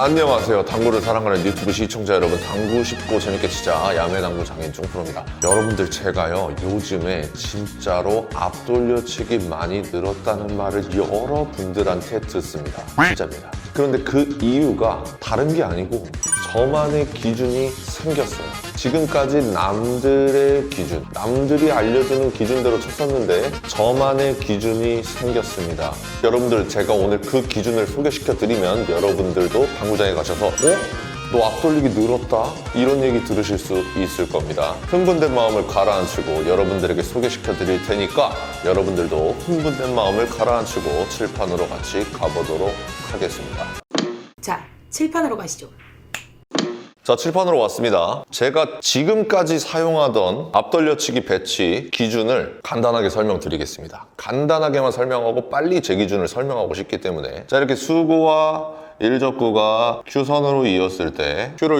안녕하세요. 당구를 사랑하는 유튜브 시청자 여러분, 당구 쉽고 재밌게 치자 야매당구 장인중 프로입니다. 여러분들, 제가요 요즘에 진짜로 앞돌려치기 많이 늘었다는 말을 여러분들한테 듣습니다. 진짜입니다. 그런데 그 이유가 다른 게 아니고 저만의 기준이 생겼어요. 지금까지 남들의 기준, 남들이 알려주는 기준대로 쳤었는데 저만의 기준이 생겼습니다. 여러분들, 제가 오늘 그 기준을 소개시켜드리면 여러분들도 당구장에 가셔서 너 앞돌리기 늘었다? 이런 얘기 들으실 수 있을 겁니다. 흥분된 마음을 가라앉히고 여러분들에게 소개시켜드릴 테니까 여러분들도 흥분된 마음을 가라앉히고 칠판으로 같이 가보도록 하겠습니다. 자, 칠판으로 가시죠. 자, 칠판으로 왔습니다. 제가 지금까지 사용하던 앞돌려치기 배치 기준을 간단하게 설명드리겠습니다. 간단하게만 설명하고 빨리 제 기준을 설명하고 싶기 때문에, 자, 이렇게 수구와 일적구가 큐선으로 이었을 때 큐를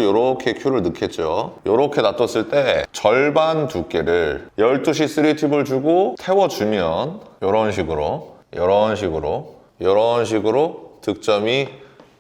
큐를 넣겠죠. 요렇게 놔뒀을 때 절반 두께를 12시 3팁을 주고 태워주면 이런 식으로 득점이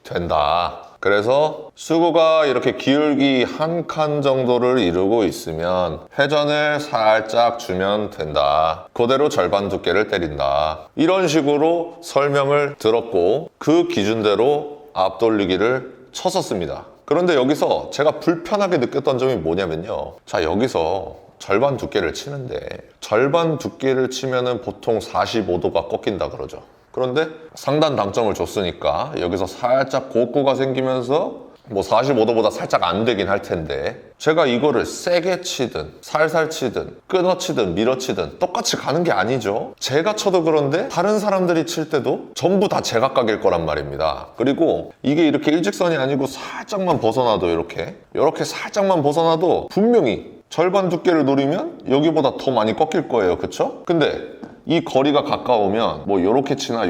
된다. 그래서 수구가 이렇게 기울기 한 칸 정도를 이루고 있으면 회전을 살짝 주면 된다. 그대로 절반 두께를 때린다. 이런 식으로 설명을 들었고 그 기준대로 앞돌리기를 쳤었습니다. 그런데 여기서 제가 불편하게 느꼈던 점이 뭐냐면요. 자, 여기서 절반 두께를 치는데 절반 두께를 치면은 보통 45도가 꺾인다 그러죠. 그런데 상단 당점을 줬으니까 여기서 살짝 곡구가 생기면서 뭐 45도보다 살짝 안 되긴 할 텐데, 제가 이거를 세게 치든 살살 치든 끊어 치든 밀어 치든 똑같이 가는 게 아니죠. 제가 쳐도 그런데 다른 사람들이 칠 때도 전부 다 제각각일 거란 말입니다. 그리고 이게 이렇게 일직선이 아니고 살짝만 벗어나도 이렇게 살짝만 벗어나도 분명히 절반 두께를 노리면 여기보다 더 많이 꺾일 거예요. 그쵸? 근데 이 거리가 가까우면 뭐 요렇게 치나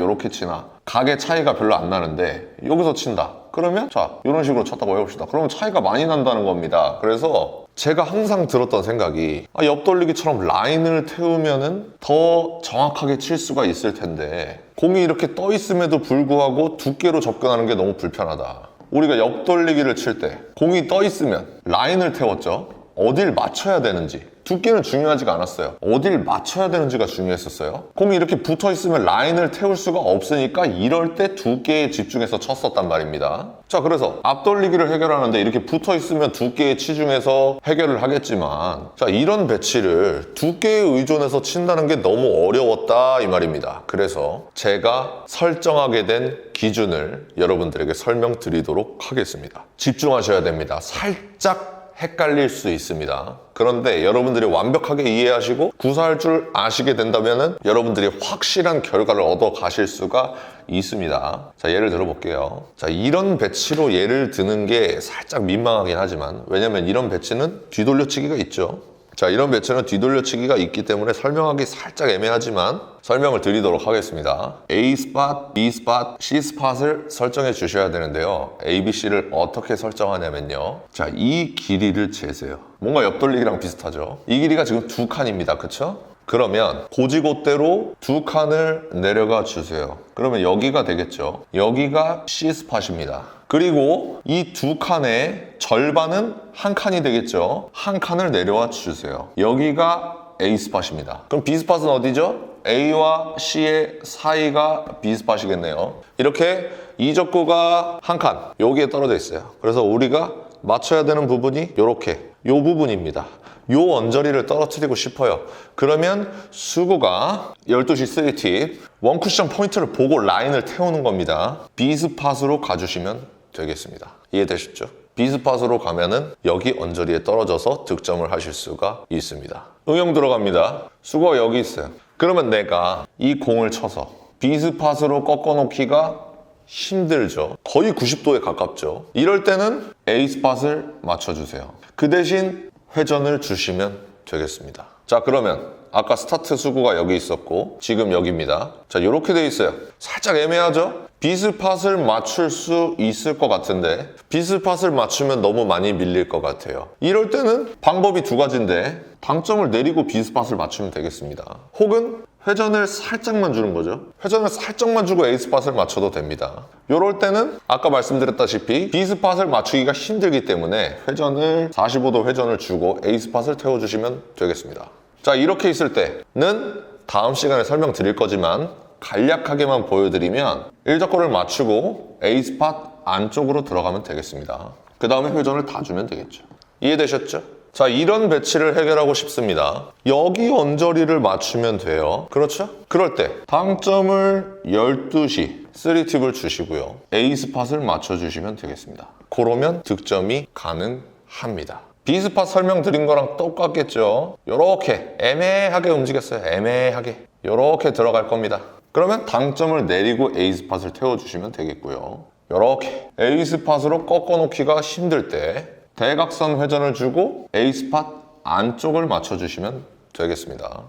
각의 차이가 별로 안 나는데 여기서 친다. 그러면 자, 이런 식으로 쳤다고 해봅시다. 그러면 차이가 많이 난다는 겁니다. 그래서 제가 항상 들었던 생각이 옆돌리기처럼 라인을 태우면은 더 정확하게 칠 수가 있을 텐데 공이 이렇게 떠 있음에도 불구하고 두께로 접근하는 게 너무 불편하다. 우리가 옆돌리기를 칠 때 공이 떠 있으면 라인을 태웠죠. 어딜 맞춰야 되는지, 두께는 중요하지가 않았어요. 어딜 맞춰야 되는지가 중요했었어요. 공이 이렇게 붙어 있으면 라인을 태울 수가 없으니까 이럴 때 두께에 집중해서 쳤었단 말입니다. 자, 그래서 앞돌리기를 해결하는데 이렇게 붙어 있으면 두께에 치중해서 해결을 하겠지만, 자, 이런 배치를 두께에 의존해서 친다는 게 너무 어려웠다 이 말입니다. 그래서 제가 설정하게 된 기준을 여러분들에게 설명드리도록 하겠습니다. 집중하셔야 됩니다. 살짝 헷갈릴 수 있습니다. 그런데 여러분들이 완벽하게 이해하시고 구사할 줄 아시게 된다면 여러분들이 확실한 결과를 얻어 가실 수가 있습니다. 자, 예를 들어 볼게요. 자, 이런 배치로 예를 드는 게 살짝 민망하긴 하지만, 왜냐면 이런 배치는 뒤돌려치기가 있죠. 자, 이런 배치는 뒤돌려치기가 있기 때문에 설명하기 살짝 애매하지만 설명을 드리도록 하겠습니다. A 스팟, B 스팟, C 스팟을 설정해 주셔야 되는데요. A, B, C를 어떻게 설정하냐면요. 자, 이 길이를 재세요. 뭔가 옆돌리기랑 비슷하죠. 이 길이가 지금 2칸입니다. 그쵸? 그러면 고지고대로 2칸을 내려가 주세요. 그러면 여기가 되겠죠. 여기가 C 스팟입니다. 그리고 이 2칸의 절반은 한 칸이 되겠죠. 한 칸을 내려와 주세요. 여기가 A 스팟입니다. 그럼 B 스팟은 어디죠? A와 C의 사이가 B 스팟이겠네요. 이렇게 이적구가 한 칸 여기에 떨어져 있어요. 그래서 우리가 맞춰야 되는 부분이 이렇게 이 부분입니다. 요 언저리를 떨어뜨리고 싶어요. 그러면 수구가 12시 3팁 원쿠션 포인트를 보고 라인을 태우는 겁니다. B 스팟으로 가주시면 되겠습니다. 이해되셨죠? B 스팟으로 가면은 여기 언저리에 떨어져서 득점을 하실 수가 있습니다. 응용 들어갑니다. 수구가 여기 있어요. 그러면 내가 이 공을 쳐서 B 스팟으로 꺾어놓기가 힘들죠. 거의 90도에 가깝죠. 이럴 때는 A 스팟을 맞춰주세요. 그 대신 회전을 주시면 되겠습니다. 자, 그러면 아까 스타트 수구가 여기 있었고 지금 여기입니다. 자, 이렇게 돼 있어요. 살짝 애매하죠? B 스팟을 맞출 수 있을 것 같은데 B 스팟을 맞추면 너무 많이 밀릴 것 같아요. 이럴 때는 방법이 두 가지인데 당점을 내리고 B 스팟을 맞추면 되겠습니다. 혹은 회전을 살짝만 주는 거죠. 회전을 살짝만 주고 A 스팟을 맞춰도 됩니다. 이럴 때는 아까 말씀드렸다시피 B 스팟을 맞추기가 힘들기 때문에 회전을 45도 회전을 주고 A 스팟을 태워주시면 되겠습니다. 자, 이렇게 있을 때는 다음 시간에 설명드릴 거지만 간략하게만 보여드리면 1접고를 맞추고 A 스팟 안쪽으로 들어가면 되겠습니다. 그 다음에 회전을 다 주면 되겠죠. 이해되셨죠? 자, 이런 배치를 해결하고 싶습니다. 여기 언저리를 맞추면 돼요. 그렇죠? 그럴 때 당점을 12시 3팁을 주시고요. A 스팟을 맞춰주시면 되겠습니다. 그러면 득점이 가능합니다. B 스팟 설명드린 거랑 똑같겠죠? 요렇게 애매하게 움직였어요. 애매하게. 요렇게 들어갈 겁니다. 그러면 당점을 내리고 A 스팟을 태워주시면 되겠고요. 요렇게 A 스팟으로 꺾어놓기가 힘들 때 대각선 회전을 주고 A 스팟 안쪽을 맞춰주시면 되겠습니다.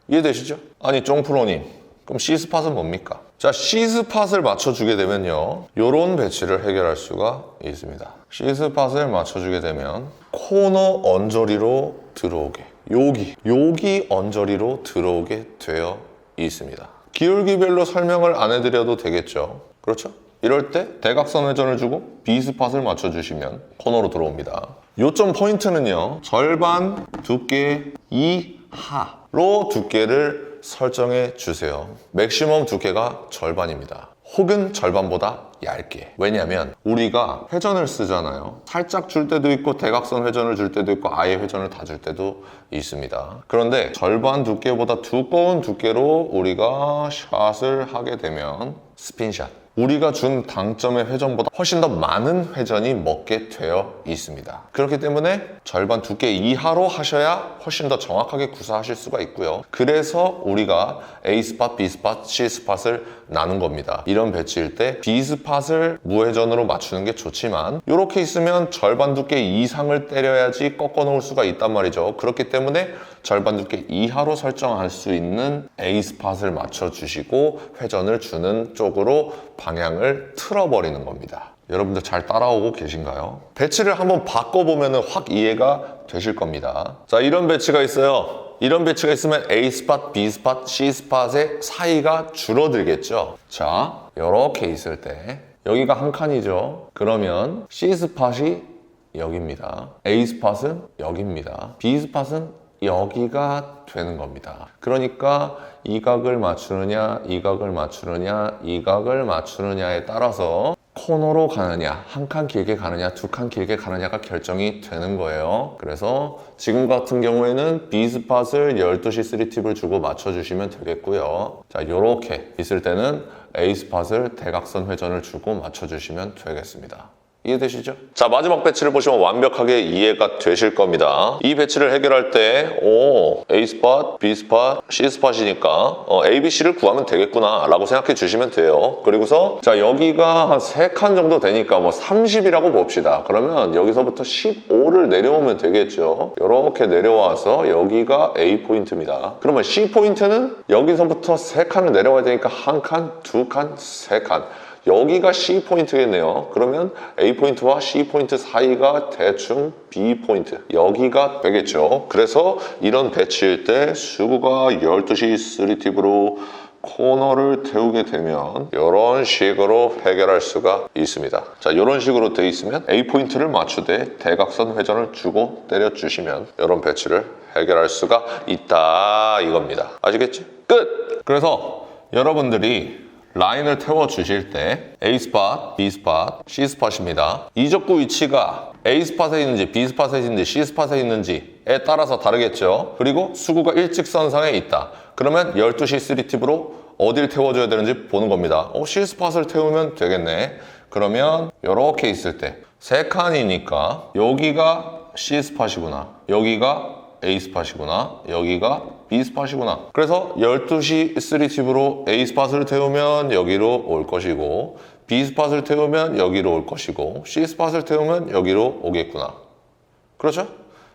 이해되시죠? 아니 쫑프로님, 그럼 C 스팟은 뭡니까? 자, C 스팟을 맞춰주게 되면요, 요런 배치를 해결할 수가 있습니다. C 스팟을 맞춰주게 되면 코너 언저리로 들어오게, 여기 언저리로 들어오게 되어 있습니다. 기울기별로 설명을 안 해드려도 되겠죠? 그렇죠? 이럴 때 대각선 회전을 주고 B 스팟을 맞춰주시면 코너로 들어옵니다. 요점 포인트는요, 절반 두께 이하로 두께를 설정해 주세요. 맥시멈 두께가 절반입니다. 혹은 절반보다 얇게. 왜냐하면 우리가 회전을 쓰잖아요. 살짝 줄 때도 있고 대각선 회전을 줄 때도 있고 아예 회전을 다 줄 때도 있습니다. 그런데 절반 두께보다 두꺼운 두께로 우리가 샷을 하게 되면 스핀샷, 우리가 준 당점의 회전보다 훨씬 더 많은 회전이 먹게 되어 있습니다. 그렇기 때문에 절반 두께 이하로 하셔야 훨씬 더 정확하게 구사하실 수가 있고요. 그래서 우리가 A 스팟, B 스팟, C 스팟을 나눈 겁니다. 이런 배치일 때 B 스팟을 무회전으로 맞추는 게 좋지만 이렇게 있으면 절반 두께 이상을 때려야지 꺾어 놓을 수가 있단 말이죠. 그렇기 때문에 절반 두께 이하로 설정할 수 있는 A 스팟을 맞춰주시고 회전을 주는 쪽으로 방향을 틀어버리는 겁니다. 여러분들 잘 따라오고 계신가요? 배치를 한번 바꿔보면 확 이해가 되실 겁니다. 자, 이런 배치가 있어요. 이런 배치가 있으면 A 스팟, B 스팟, C 스팟의 사이가 줄어들겠죠. 자, 이렇게 있을 때 여기가 한 칸이죠. 그러면 C 스팟이 여기입니다. A 스팟은 여기입니다. B 스팟은 여기가 되는 겁니다. 그러니까 이 각을 맞추느냐, 이 각을 맞추느냐, 이 각을 맞추느냐에 따라서 코너로 가느냐, 한 칸 길게 가느냐, 두 칸 길게 가느냐가 결정이 되는 거예요. 그래서 지금 같은 경우에는 B 스팟을 12시 3팁을 주고 맞춰주시면 되겠고요. 자, 이렇게 있을 때는 A 스팟을 대각선 회전을 주고 맞춰주시면 되겠습니다. 이해되시죠? 자, 마지막 배치를 보시면 완벽하게 이해가 되실 겁니다. 이 배치를 해결할 때 A 스팟, B 스팟, C 스팟이니까 A, B, C를 구하면 되겠구나 라고 생각해 주시면 돼요. 그리고서 자, 여기가 한 3칸 정도 되니까 뭐 30이라고 봅시다. 그러면 여기서부터 15를 내려오면 되겠죠. 이렇게 내려와서 여기가 A 포인트입니다. 그러면 C 포인트는 여기서부터 3칸을 내려와야 되니까 한 칸, 두 칸, 3칸. 여기가 C 포인트겠네요. 그러면 A 포인트와 C 포인트 사이가 대충 B 포인트, 여기가 되겠죠. 그래서 이런 배치일 때 수구가 12시 3팁으로 코너를 태우게 되면 이런 식으로 해결할 수가 있습니다. 자, 이런 식으로 돼 있으면 A 포인트를 맞추되 대각선 회전을 주고 때려주시면 이런 배치를 해결할 수가 있다 이겁니다. 아시겠지? 끝! 그래서 여러분들이 라인을 태워주실 때 A 스팟, B 스팟, C 스팟입니다. 이적구 위치가 A 스팟에 있는지 B 스팟에 있는지 C 스팟에 있는지에 따라서 다르겠죠. 그리고 수구가 일직선상에 있다. 그러면 12시 3팁으로 어딜 태워줘야 되는지 보는 겁니다. C 스팟을 태우면 되겠네. 그러면 이렇게 있을 때 3칸이니까 여기가 C 스팟이구나, 여기가 A 스팟이구나, 여기가 B 스팟이구나. 그래서 12시 3팁으로 A 스팟을 태우면 여기로 올 것이고, B 스팟을 태우면 여기로 올 것이고, C 스팟을 태우면 여기로 오겠구나. 그렇죠?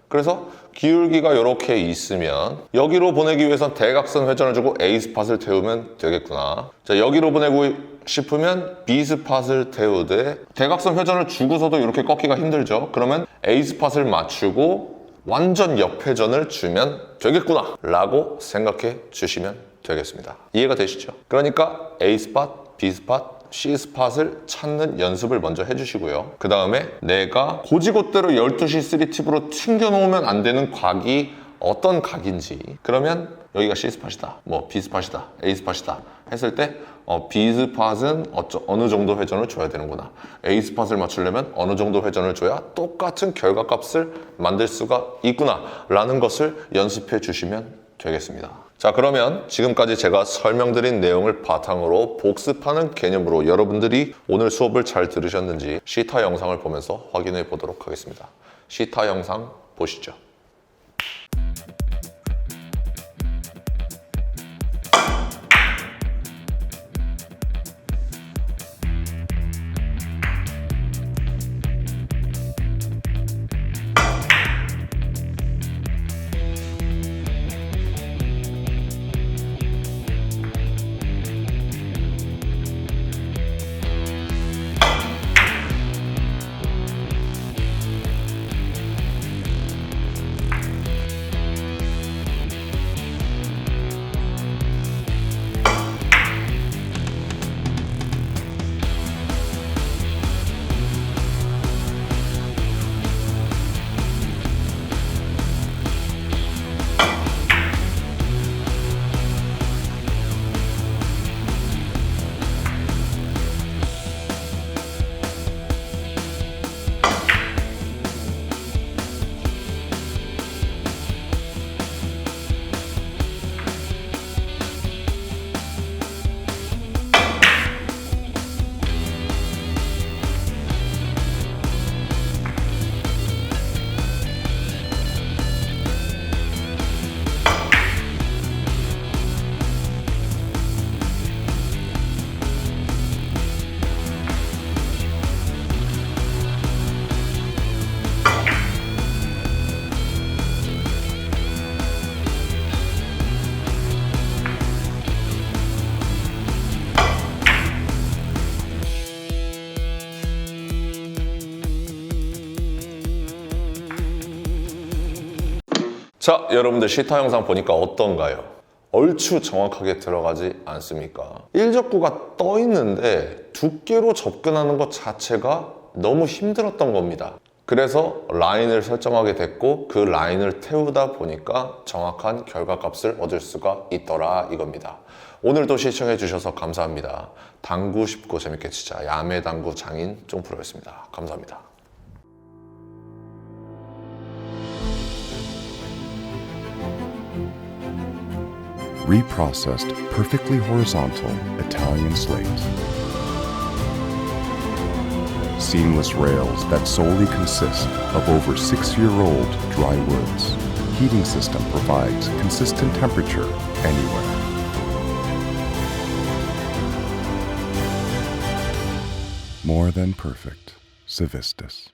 그래서 기울기가 이렇게 있으면 여기로 보내기 위해선 대각선 회전을 주고 A 스팟을 태우면 되겠구나. 자, 여기로 보내고 싶으면 B 스팟을 태우되 대각선 회전을 주고서도 이렇게 꺾기가 힘들죠. 그러면 A 스팟을 맞추고 완전 역회전을 주면 되겠구나 라고 생각해 주시면 됩니다. 되겠습니다. 이해가 되시죠? 그러니까 A 스팟, B 스팟, C 스팟을 찾는 연습을 먼저 해주시고요. 그 다음에 내가 고지곳대로 12시 3팁으로 튕겨놓으면 안 되는 각이 어떤 각인지, 그러면 여기가 C 스팟이다, 뭐 B 스팟이다, A 스팟이다 했을 때 B 스팟은 어느 정도 회전을 줘야 되는구나, A 스팟을 맞추려면 어느 정도 회전을 줘야 똑같은 결과값을 만들 수가 있구나 라는 것을 연습해 주시면 되겠습니다. 자, 그러면 지금까지 제가 설명드린 내용을 바탕으로 복습하는 개념으로 여러분들이 오늘 수업을 잘 들으셨는지 시타 영상을 보면서 확인해 보도록 하겠습니다. 시타 영상 보시죠. 자, 여러분들 시타 영상 보니까 어떤가요? 얼추 정확하게 들어가지 않습니까? 일적구가 떠 있는데 두께로 접근하는 것 자체가 너무 힘들었던 겁니다. 그래서 라인을 설정하게 됐고 그 라인을 태우다 보니까 정확한 결과값을 얻을 수가 있더라 이겁니다. 오늘도 시청해 주셔서 감사합니다. 당구 쉽고 재밌게 치자 야매 당구 장인 쫑프로였습니다. 감사합니다. Reprocessed, perfectly horizontal Italian slate. Seamless rails that solely consist of over 6-year-old dry woods. Heating system provides consistent temperature anywhere. More than perfect. Civistus.